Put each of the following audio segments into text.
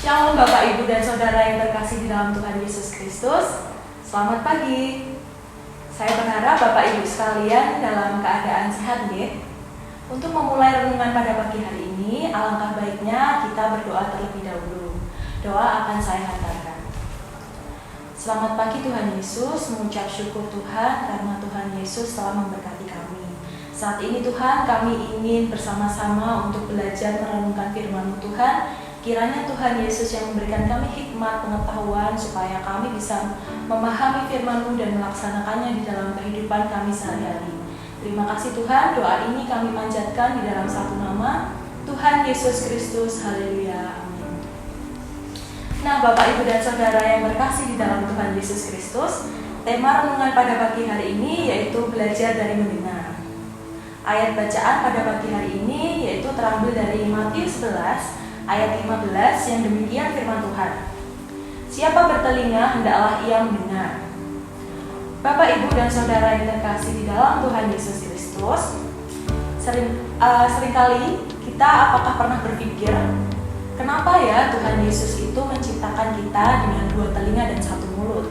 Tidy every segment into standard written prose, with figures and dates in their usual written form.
Shalom Bapak, Ibu, dan Saudara yang terkasih di dalam Tuhan Yesus Kristus. Selamat pagi. Saya berharap Bapak Ibu sekalian dalam keadaan sehat ya. Untuk memulai renungan pada pagi hari ini, alangkah baiknya kita berdoa terlebih dahulu. Doa akan saya hantarkan. Selamat pagi Tuhan Yesus, mengucap syukur Tuhan karena Tuhan Yesus telah memberkati kami. Saat ini Tuhan, kami ingin bersama-sama untuk belajar merenungkan firman-Mu Tuhan. Kiranya Tuhan Yesus yang memberikan kami hikmat pengetahuan supaya kami bisa memahami firman-Mu dan melaksanakannya di dalam kehidupan kami sehari-hari. Terima kasih Tuhan, doa ini kami panjatkan di dalam satu nama, Tuhan Yesus Kristus. Haleluya, amin. Nah Bapak, Ibu, dan Saudara yang berkasih di dalam Tuhan Yesus Kristus, tema renungan pada pagi hari ini yaitu belajar dari mendengar. Ayat bacaan pada pagi hari ini yaitu terambil dari Matius 11 ayat 15 yang demikian firman Tuhan. Siapa bertelinga hendaklah ia mendengar. Bapak, Ibu, dan Saudara yang terkasih di dalam Tuhan Yesus Kristus, seringkali kita apakah pernah berpikir kenapa ya Tuhan Yesus itu menciptakan kita dengan dua telinga dan satu mulut?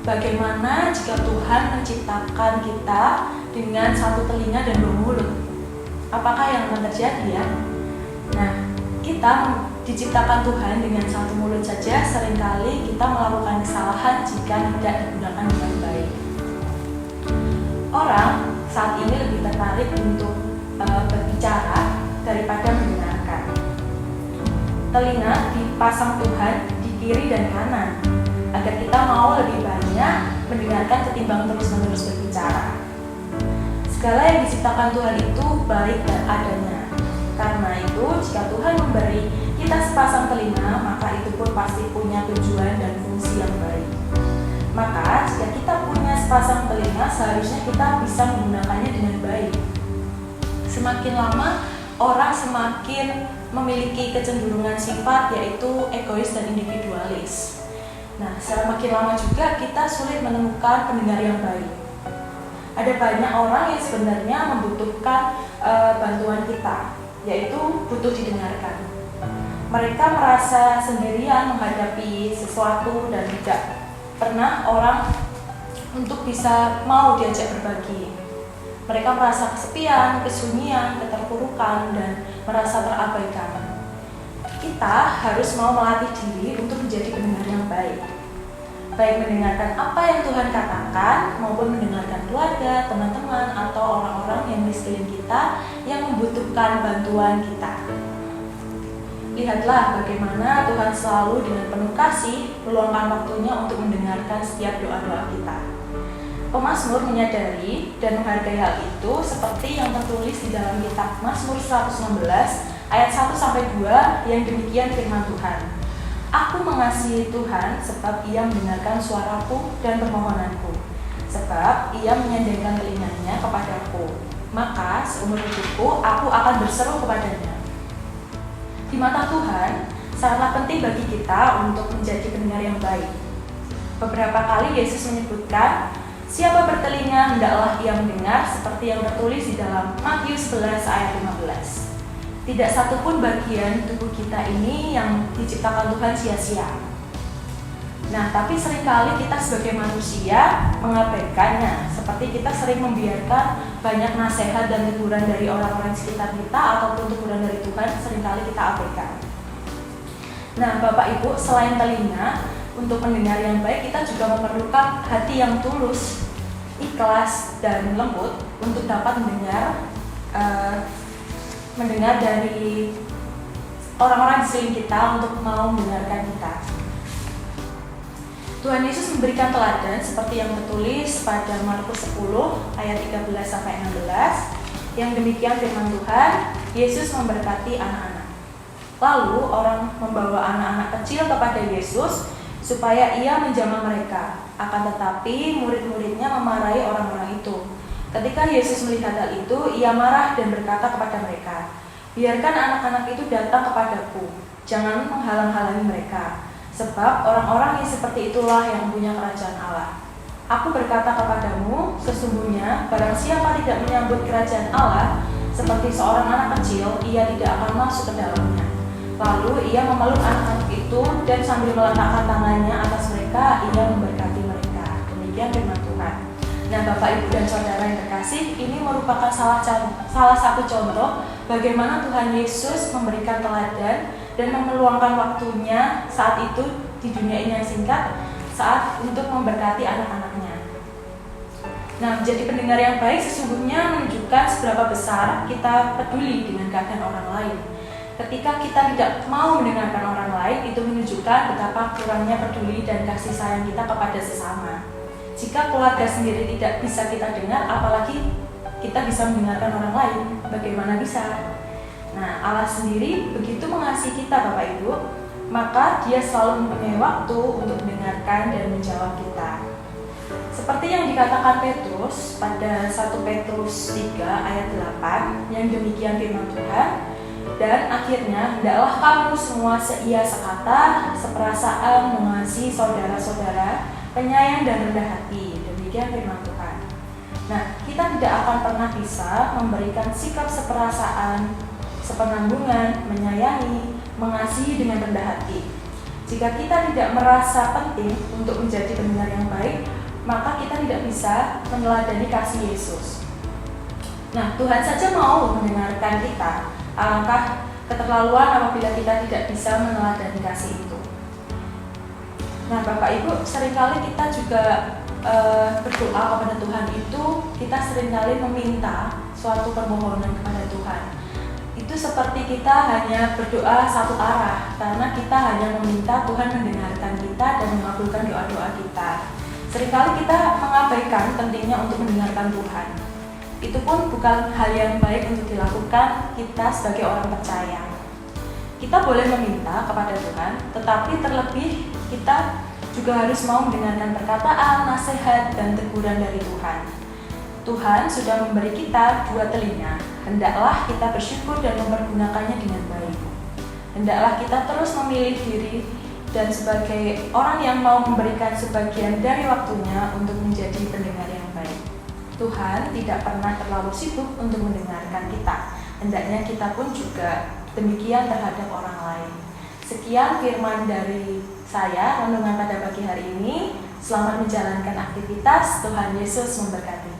Bagaimana jika Tuhan menciptakan kita dengan satu telinga dan dua mulut? Apakah yang akan terjadi ya? Nah, kita diciptakan Tuhan dengan satu mulut saja, seringkali kita melakukan kesalahan jika tidak digunakan dengan baik. Orang saat ini lebih tertarik untuk berbicara daripada mendengarkan. Telinga dipasang Tuhan di kiri dan kanan agar kita mau lebih banyak mendengarkan ketimbang terus-menerus berbicara. Segala yang diciptakan Tuhan itu baik dan adanya. Karena itu, jika Tuhan memberi kita sepasang telinga, maka itu pun pasti punya tujuan dan fungsi yang baik. Maka, jika kita punya sepasang telinga, seharusnya kita bisa menggunakannya dengan baik. Semakin lama, orang semakin memiliki kecenderungan sifat yaitu egois dan individualis. Nah, semakin lama juga kita sulit menemukan pendengar yang baik. Ada banyak orang yang sebenarnya membutuhkan bantuan kita, yaitu butuh didengarkan. Mereka merasa sendirian menghadapi sesuatu dan tidak pernah orang untuk bisa mau diajak berbagi. Mereka merasa kesepian, kesunyian, keterpurukan, dan merasa terabaikan. Kita harus mau melatih diri untuk menjadi pendengar yang baik. Baik mendengarkan apa yang Tuhan katakan maupun mendengarkan keluarga, teman-teman, atau orang-orang yang di sekeliling kita yang membutuhkan bantuan kita. Lihatlah bagaimana Tuhan selalu dengan penuh kasih meluangkan waktunya untuk mendengarkan setiap doa-doa kita. Pemazmur menyadari dan menghargai hal itu seperti yang tertulis di dalam kitab Mazmur 116 ayat 1-2 yang demikian firman Tuhan. Aku mengasihi Tuhan sebab ia mendengarkan suaraku dan permohonanku, sebab ia menyandangkan telinganya kepadaku. Maka seumur hidupku aku akan berseru kepadanya. Di mata Tuhan, sangatlah penting bagi kita untuk menjadi pendengar yang baik. Beberapa kali Yesus menyebutkan, siapa bertelinga hendaklah ia mendengar, seperti yang tertulis di dalam Matius 11 ayat 15. Tidak satupun bagian tubuh kita ini yang diciptakan Tuhan sia-sia. Nah, tapi seringkali kita sebagai manusia mengabaikannya. Seperti kita sering membiarkan banyak nasihat dan teguran dari orang-orang sekitar kita ataupun teguran dari Tuhan seringkali kita abaikan. Nah, Bapak Ibu, selain telinga, untuk mendengar yang baik kita juga memerlukan hati yang tulus, ikhlas, dan lembut untuk dapat mendengar dari orang-orang di sekeliling kita untuk mau mendengarkan kita. Tuhan Yesus memberikan teladan seperti yang tertulis pada Markus 10 ayat 13-16 yang demikian firman Tuhan, Yesus memberkati anak-anak. Lalu orang membawa anak-anak kecil kepada Yesus supaya ia menjamah mereka. Akan tetapi murid-muridnya memarahi orang-orang itu. Ketika Yesus melihat hal itu, ia marah dan berkata kepada mereka, biarkan anak-anak itu datang kepadaku, jangan menghalang-halangi mereka, sebab orang-orang yang seperti itulah yang mempunyai kerajaan Allah. Aku berkata kepadamu, sesungguhnya barang siapa tidak menyambut kerajaan Allah seperti seorang anak kecil, ia tidak akan masuk ke dalamnya. Lalu ia memeluk anak-anak itu dan sambil meletakkan tangannya atas mereka, ia memberkati mereka. Demikian firman Tuhan. Nah, Bapak, Ibu, dan Saudara yang terkasih, ini merupakan salah satu contoh bagaimana Tuhan Yesus memberikan teladan dan memeluangkan waktunya saat itu di dunia ini yang singkat saat untuk memberkati anak-anaknya. Nah, menjadi pendengar yang baik sesungguhnya menunjukkan seberapa besar kita peduli dengan keadaan orang lain. Ketika kita tidak mau mendengarkan orang lain, itu menunjukkan betapa kurangnya peduli dan kasih sayang kita kepada sesama. Jika keluarga sendiri tidak bisa kita dengar, apalagi kita bisa mendengarkan orang lain, bagaimana bisa? Nah, Allah sendiri begitu mengasihi kita, Bapak Ibu, maka Dia selalu mempunyai waktu untuk mendengarkan dan menjawab kita. Seperti yang dikatakan Petrus pada 1 Petrus 3 ayat 8, yang demikian firman Tuhan, dan akhirnya hendaklah kamu semua seia sekata, seperasaan, mengasihi saudara-saudara, penyayang dan rendah hati. Demikian firman Tuhan. Nah, kita tidak akan pernah bisa memberikan sikap seperasaan, sepenanggungan, menyayangi, mengasihi dengan rendah hati jika kita tidak merasa penting untuk menjadi pendengar yang baik, maka kita tidak bisa meneladani kasih Yesus. Nah, Tuhan saja mau mendengarkan kita. Alangkah keterlaluan apabila kita tidak bisa meneladani kasih itu. Nah, Bapak Ibu, seringkali kita juga berdoa kepada Tuhan itu, kita seringkali meminta suatu permohonan kepada Tuhan. Itu seperti kita hanya berdoa satu arah, karena kita hanya meminta Tuhan mendengarkan kita dan mengabulkan doa-doa kita. Seringkali kita mengabaikan pentingnya untuk mendengarkan Tuhan. Itu pun bukan hal yang baik untuk dilakukan kita sebagai orang percaya. Kita boleh meminta kepada Tuhan, tetapi terlebih kita juga harus mau mendengarkan perkataan, nasihat, dan teguran dari Tuhan. Tuhan sudah memberi kita 2 telinga. Hendaklah kita bersyukur dan mempergunakannya dengan baik. Hendaklah kita terus memilih diri dan sebagai orang yang mau memberikan sebagian dari waktunya untuk menjadi pendengar yang baik. Tuhan tidak pernah terlalu sibuk untuk mendengarkan kita. Hendaknya kita pun juga demikian terhadap orang lain. Sekian firman dari saya, renungan pada pagi hari ini. Selamat menjalankan aktivitas. Tuhan Yesus memberkati.